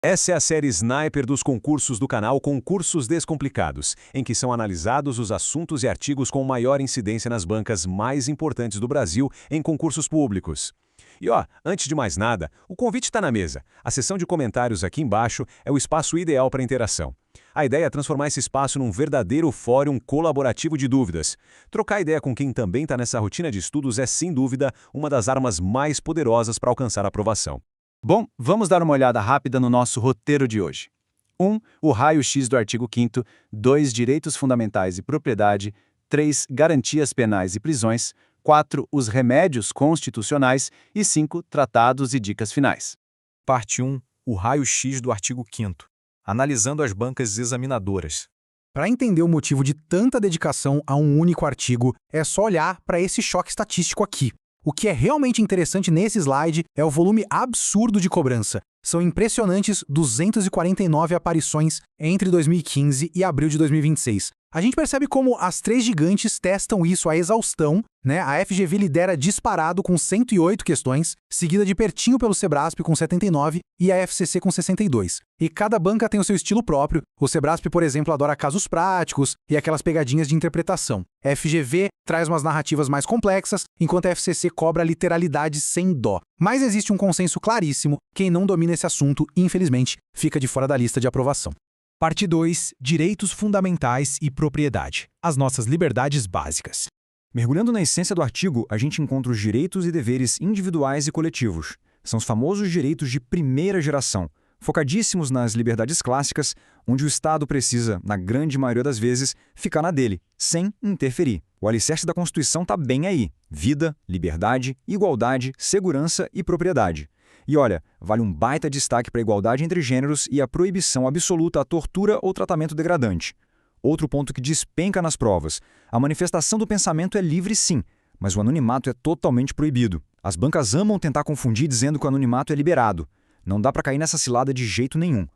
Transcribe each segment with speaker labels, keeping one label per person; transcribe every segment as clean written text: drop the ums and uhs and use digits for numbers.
Speaker 1: Essa é a série Sniper dos concursos do canal Concursos Descomplicados, em que são analisados os assuntos e artigos com maior incidência nas bancas mais importantes do Brasil em concursos públicos. E antes de mais nada, o convite está na mesa. A seção de comentários aqui embaixo é o espaço ideal para interação. A ideia é transformar esse espaço num verdadeiro fórum colaborativo de dúvidas. Trocar ideia com quem também está nessa rotina de estudos é, sem dúvida, uma das armas mais poderosas para alcançar a aprovação.
Speaker 2: Bom, vamos dar uma olhada rápida no nosso roteiro de hoje. 1. O raio-x do artigo 5º, 2. Direitos fundamentais e propriedade, 3. Garantias penais e prisões, 4. Os remédios constitucionais e 5. Tratados e dicas finais.
Speaker 3: Parte 1. O raio-x do artigo 5º, analisando as bancas examinadoras.
Speaker 4: Para entender o motivo de tanta dedicação a um único artigo, é só olhar para esse choque estatístico aqui. O que é realmente interessante nesse slide é o volume absurdo de cobrança. São impressionantes 249 aparições entre 2015 e abril de 2026. A gente percebe como as três gigantes testam isso à exaustão, né? A FGV lidera disparado com 108 questões, seguida de pertinho pelo Sebrasp com 79 e a FCC com 62. E cada banca tem o seu estilo próprio. O Sebrasp, por exemplo, adora casos práticos e aquelas pegadinhas de interpretação. A FGV traz umas narrativas mais complexas, enquanto a FCC cobra literalidades sem dó. Mas existe um consenso claríssimo: quem não domina esse assunto, infelizmente, fica de fora da lista de aprovação.
Speaker 5: Parte 2. Direitos fundamentais e propriedade. As nossas liberdades básicas.
Speaker 3: Mergulhando na essência do artigo, a gente encontra os direitos e deveres individuais e coletivos. São os famosos direitos de primeira geração, focadíssimos nas liberdades clássicas, onde o Estado precisa, na grande maioria das vezes, ficar na dele, sem interferir. O alicerce da Constituição está bem aí: vida, liberdade, igualdade, segurança e propriedade. E olha, vale um baita destaque para a igualdade entre gêneros e a proibição absoluta à tortura ou tratamento degradante. Outro ponto que despenca nas provas: a manifestação do pensamento é livre sim, mas o anonimato é totalmente proibido. As bancas amam tentar confundir dizendo que o anonimato é liberado. Não dá para cair nessa cilada de jeito nenhum.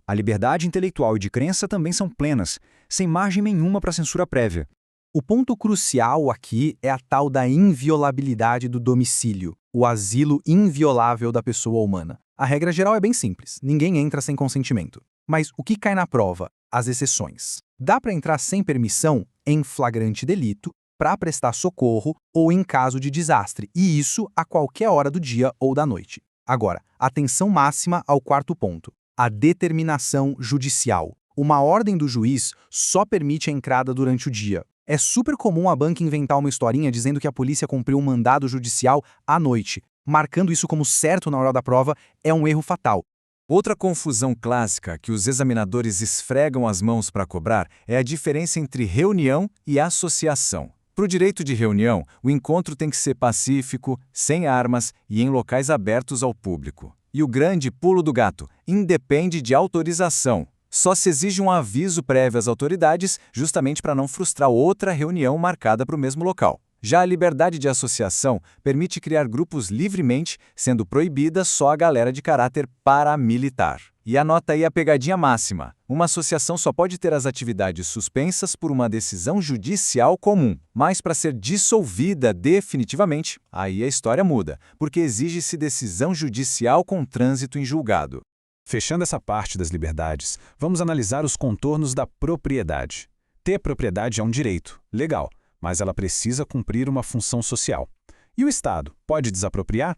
Speaker 3: A liberdade intelectual e de crença também são plenas, sem margem nenhuma para censura prévia.
Speaker 4: O ponto crucial aqui é a tal da inviolabilidade do domicílio, o asilo inviolável da pessoa humana. A regra geral é bem simples: ninguém entra sem consentimento. Mas o que cai na prova? As exceções. Dá para entrar sem permissão em flagrante delito, para prestar socorro ou em caso de desastre, e isso a qualquer hora do dia ou da noite. Agora, atenção máxima ao quarto ponto: a determinação judicial. Uma ordem do juiz só permite a entrada durante o dia. É super comum a banca inventar uma historinha dizendo que a polícia cumpriu um mandado judicial à noite. Marcando isso como certo na hora da prova é um erro fatal.
Speaker 3: Outra confusão clássica que os examinadores esfregam as mãos para cobrar é a diferença entre reunião e associação. Para o direito de reunião, o encontro tem que ser pacífico, sem armas e em locais abertos ao público. E o grande pulo do gato: independe de autorização. Só se exige um aviso prévio às autoridades, justamente para não frustrar outra reunião marcada para o mesmo local. Já a liberdade de associação permite criar grupos livremente, sendo proibida só a galera de caráter paramilitar. E anota aí a pegadinha máxima: uma associação só pode ter as atividades suspensas por uma decisão judicial comum. Mas para ser dissolvida definitivamente, aí a história muda, porque exige-se decisão judicial com trânsito em julgado.
Speaker 1: Fechando essa parte das liberdades, vamos analisar os contornos da propriedade. Ter propriedade é um direito, legal, mas ela precisa cumprir uma função social. E o Estado pode desapropriar?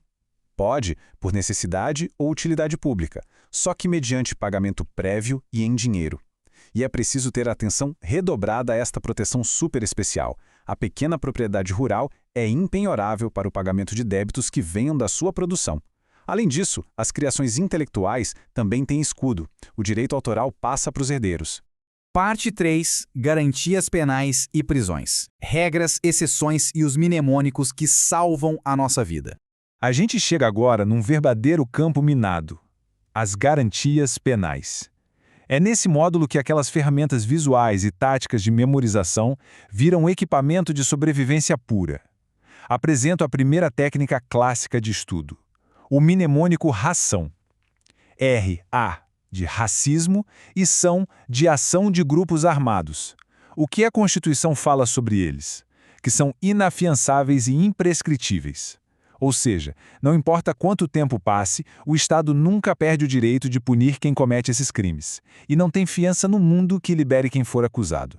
Speaker 1: Pode, por necessidade ou utilidade pública, só que mediante pagamento prévio e em dinheiro. E é preciso ter atenção redobrada a esta proteção super especial. A pequena propriedade rural é impenhorável para o pagamento de débitos que venham da sua produção. Além disso, as criações intelectuais também têm escudo. O direito autoral passa para os herdeiros.
Speaker 5: Parte 3. Garantias penais e prisões. Regras, exceções e os mnemônicos que salvam a nossa vida.
Speaker 6: A gente chega agora num verdadeiro campo minado: as garantias penais. É nesse módulo que aquelas ferramentas visuais e táticas de memorização viram equipamento de sobrevivência pura. Apresento a primeira técnica clássica de estudo: o mnemônico ração. R-A de racismo e são de ação de grupos armados. O que a Constituição fala sobre eles? Que são inafiançáveis e imprescritíveis. Ou seja, não importa quanto tempo passe, o Estado nunca perde o direito de punir quem comete esses crimes. E não tem fiança no mundo que libere quem for acusado.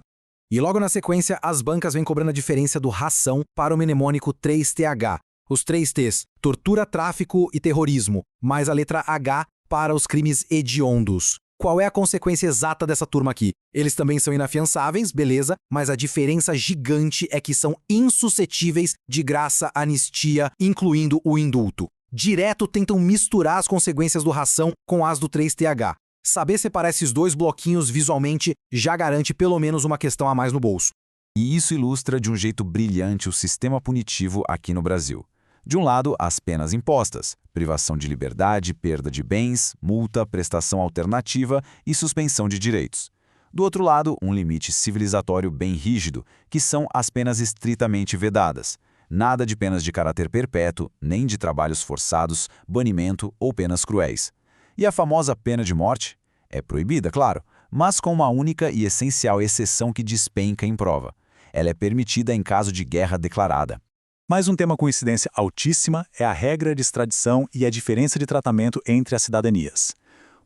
Speaker 4: E logo na sequência, as bancas vêm cobrando a diferença do ração para o mnemônico 3TH. Os 3 T's, tortura, tráfico e terrorismo, mais a letra H para os crimes hediondos. Qual é a consequência exata dessa turma aqui? Eles também são inafiançáveis, beleza, mas a diferença gigante é que são insuscetíveis de graça, anistia, incluindo o indulto. Direto tentam misturar as consequências do ração com as do 3TH. Saber separar esses dois bloquinhos visualmente já garante pelo menos uma questão a mais no bolso.
Speaker 1: E isso ilustra de um jeito brilhante o sistema punitivo aqui no Brasil. De um lado, as penas impostas, privação de liberdade, perda de bens, multa, prestação alternativa e suspensão de direitos. Do outro lado, um limite civilizatório bem rígido, que são as penas estritamente vedadas. Nada de penas de caráter perpétuo, nem de trabalhos forçados, banimento ou penas cruéis. E a famosa pena de morte? É proibida, claro, mas com uma única e essencial exceção que despenca em prova. Ela é permitida em caso de guerra declarada.
Speaker 2: Mais um tema com incidência altíssima é a regra de extradição e a diferença de tratamento entre as cidadanias.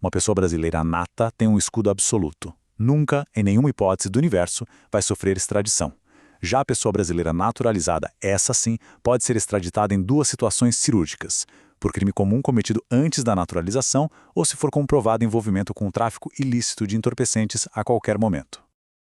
Speaker 2: Uma pessoa brasileira nata tem um escudo absoluto. Nunca, em nenhuma hipótese do universo, vai sofrer extradição. Já a pessoa brasileira naturalizada, essa sim, pode ser extraditada em 2 situações cirúrgicas: por crime comum cometido antes da naturalização ou se for comprovado envolvimento com o tráfico ilícito de entorpecentes a qualquer momento.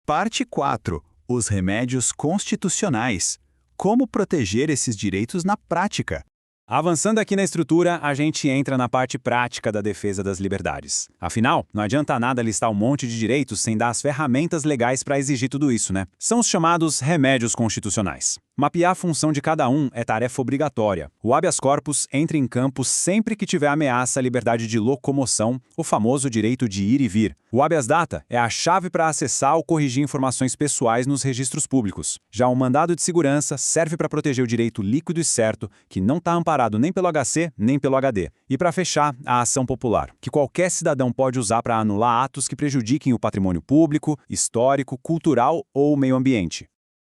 Speaker 5: Parte 4. Os remédios constitucionais. Como proteger esses direitos na prática? Avançando aqui na estrutura, a gente entra na parte prática da defesa das liberdades. Afinal, não adianta nada listar um monte de direitos sem dar as ferramentas legais para exigir tudo isso, né? São os chamados remédios constitucionais. Mapear a função de cada um é tarefa obrigatória. O habeas corpus entra em campo sempre que tiver ameaça à liberdade de locomoção, o famoso direito de ir e vir. O habeas data é a chave para acessar ou corrigir informações pessoais nos registros públicos. Já o mandado de segurança serve para proteger o direito líquido e certo, que não está amparado nem pelo HC nem pelo HD. E para fechar, a ação popular, que qualquer cidadão pode usar para anular atos que prejudiquem o patrimônio público, histórico, cultural ou meio ambiente.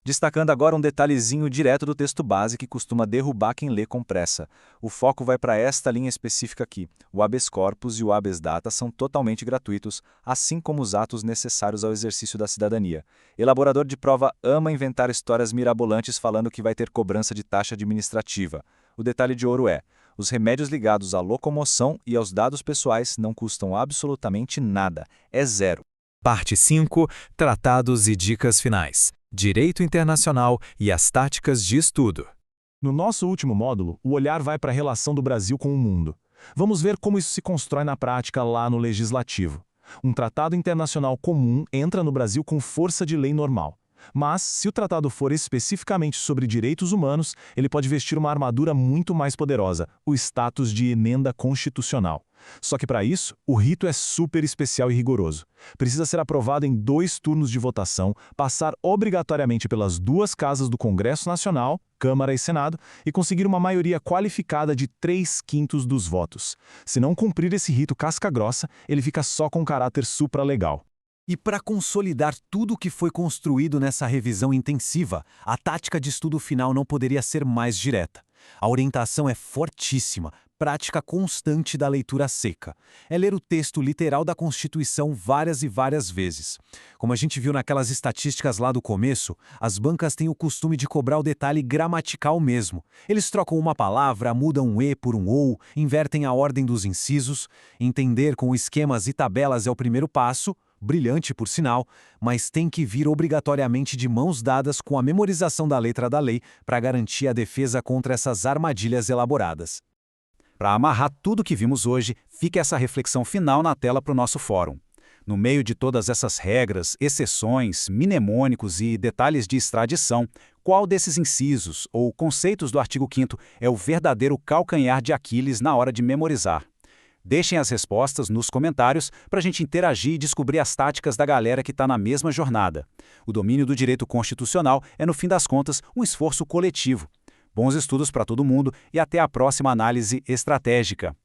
Speaker 2: Destacando agora um detalhezinho direto do texto base que costuma derrubar quem lê com pressa. O foco vai para esta linha específica aqui. O habeas corpus e o habeas data são totalmente gratuitos, assim como os atos necessários ao exercício da cidadania. Elaborador de prova ama inventar histórias mirabolantes falando que vai ter cobrança de taxa administrativa. O detalhe de ouro é: os remédios ligados à locomoção e aos dados pessoais não custam absolutamente nada. É zero.
Speaker 3: Parte 5. Tratados e dicas finais. Direito internacional e as táticas de estudo.
Speaker 6: No nosso último módulo, o olhar vai para a relação do Brasil com o mundo. Vamos ver como isso se constrói na prática lá no Legislativo. Um tratado internacional comum entra no Brasil com força de lei normal. Mas, se o tratado for especificamente sobre direitos humanos, ele pode vestir uma armadura muito mais poderosa, o status de emenda constitucional. Só que para isso, o rito é super especial e rigoroso. Precisa ser aprovado em 2 turnos de votação, passar obrigatoriamente pelas 2 casas do Congresso Nacional, Câmara e Senado, e conseguir uma maioria qualificada de 3/5 dos votos. Se não cumprir esse rito casca-grossa, ele fica só com caráter supralegal.
Speaker 5: E para consolidar tudo o que foi construído nessa revisão intensiva, a tática de estudo final não poderia ser mais direta. A orientação é fortíssima, prática constante da leitura seca. É ler o texto literal da Constituição várias e várias vezes. Como a gente viu naquelas estatísticas lá do começo, as bancas têm o costume de cobrar o detalhe gramatical mesmo. Eles trocam uma palavra, mudam um E por um OU, invertem a ordem dos incisos. Entender com esquemas e tabelas é o primeiro passo, brilhante por sinal, mas tem que vir obrigatoriamente de mãos dadas com a memorização da letra da lei para garantir a defesa contra essas armadilhas elaboradas. Para amarrar tudo que vimos hoje, fica essa reflexão final na tela para o nosso fórum. No meio de todas essas regras, exceções, mnemônicos e detalhes de extradição, qual desses incisos ou conceitos do artigo 5º é o verdadeiro calcanhar de Aquiles na hora de memorizar? Deixem as respostas nos comentários para a gente interagir e descobrir as táticas da galera que está na mesma jornada. O domínio do direito constitucional é, no fim das contas, um esforço coletivo. Bons estudos para todo mundo e até a próxima análise estratégica.